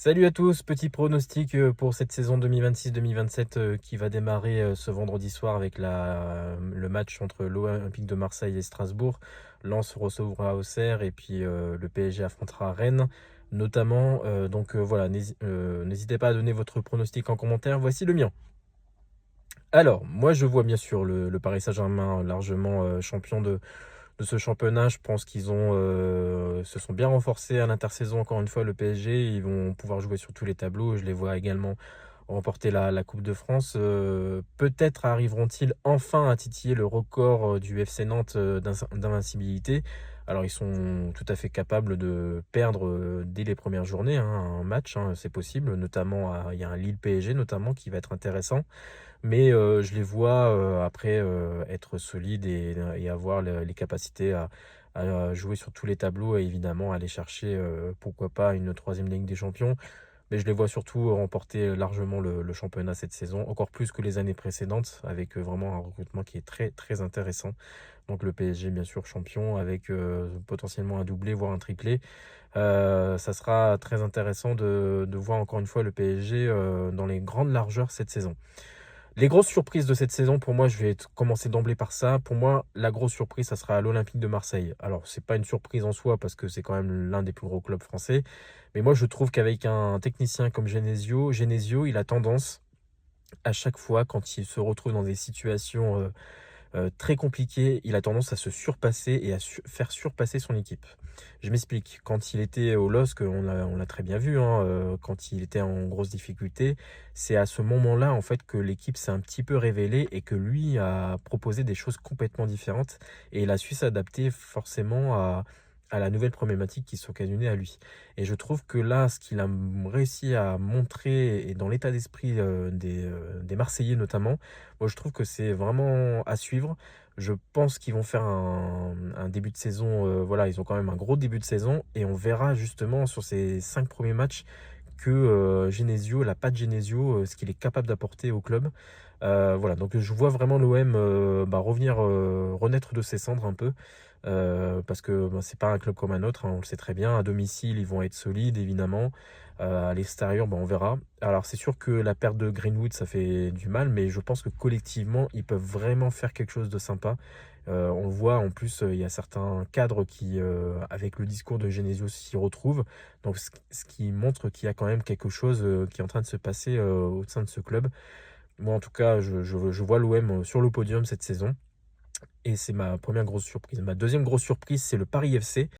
Salut à tous, petit pronostic pour cette saison 2026-2027 qui va démarrer ce vendredi soir avec le match entre l'Olympique de Marseille et Strasbourg. Lens recevra Auxerre et puis le PSG affrontera Rennes notamment. Voilà, n'hésitez pas à donner votre pronostic en commentaire. Voici le mien. Alors, moi je vois bien sûr le Paris Saint-Germain largement champion de ce championnat. Je pense qu'ils se sont bien renforcés à l'intersaison. Encore une fois, le PSG, ils vont pouvoir jouer sur tous les tableaux. Je les vois également remporter la Coupe de France. Peut-être arriveront-ils enfin à titiller le record du FC Nantes d'invincibilité. Alors, ils sont tout à fait capables de perdre dès les premières journées un match, hein, c'est possible. Notamment, il y a un Lille PSG notamment qui va être intéressant. Mais je les vois après être solides et avoir les capacités à jouer sur tous les tableaux et évidemment aller chercher, pourquoi pas, une troisième Ligue des Champions. Mais je les vois surtout remporter largement le championnat cette saison, encore plus que les années précédentes, avec vraiment un recrutement qui est très très intéressant. Donc le PSG, bien sûr, champion, avec potentiellement un doublé, voire un triplé. Ça sera très intéressant de voir encore une fois le PSG dans les grandes largeurs cette saison. Les grosses surprises de cette saison, pour moi, je vais commencer d'emblée par ça. Pour moi, la grosse surprise, ça sera l'Olympique de Marseille. Alors, c'est pas une surprise en soi parce que c'est quand même l'un des plus gros clubs français. Mais moi, je trouve qu'avec un technicien comme Genesio, il a tendance, à chaque fois, quand il se retrouve dans des situations très compliqué, il a tendance à se surpasser et à faire surpasser son équipe. Je m'explique. Quand il était au LOSC, on l'a très bien vu, hein, quand il était en grosse difficulté, c'est à ce moment-là en fait que l'équipe s'est un petit peu révélée et que lui a proposé des choses complètement différentes et il a su s'adapter forcément à la nouvelle problématique qui s'occasionnait à lui. Et je trouve que là, ce qu'il a réussi à montrer et dans l'état d'esprit des Marseillais notamment, moi, je trouve que c'est vraiment à suivre. Je pense qu'ils vont faire un début de saison. Voilà, ils ont quand même un gros début de saison et on verra justement sur ces 5 premiers matchs que Genesio, la patte Genesio, ce qu'il est capable d'apporter au club. Voilà, donc je vois vraiment l'OM revenir, renaître de ses cendres un peu. Parce que c'est pas un club comme un autre, hein, on le sait très bien. À domicile, ils vont être solides, évidemment. À l'extérieur, on verra. Alors, c'est sûr que la perte de Greenwood, ça fait du mal, mais je pense que collectivement, ils peuvent vraiment faire quelque chose de sympa. On le voit, en plus, il y a certains cadres qui, avec le discours de Genesio, s'y retrouvent. Donc, ce qui montre qu'il y a quand même quelque chose qui est en train de se passer au sein de ce club. Moi, en tout cas, je vois l'OM sur le podium cette saison. Et c'est ma première grosse surprise. Ma deuxième grosse surprise, c'est le Paris FC.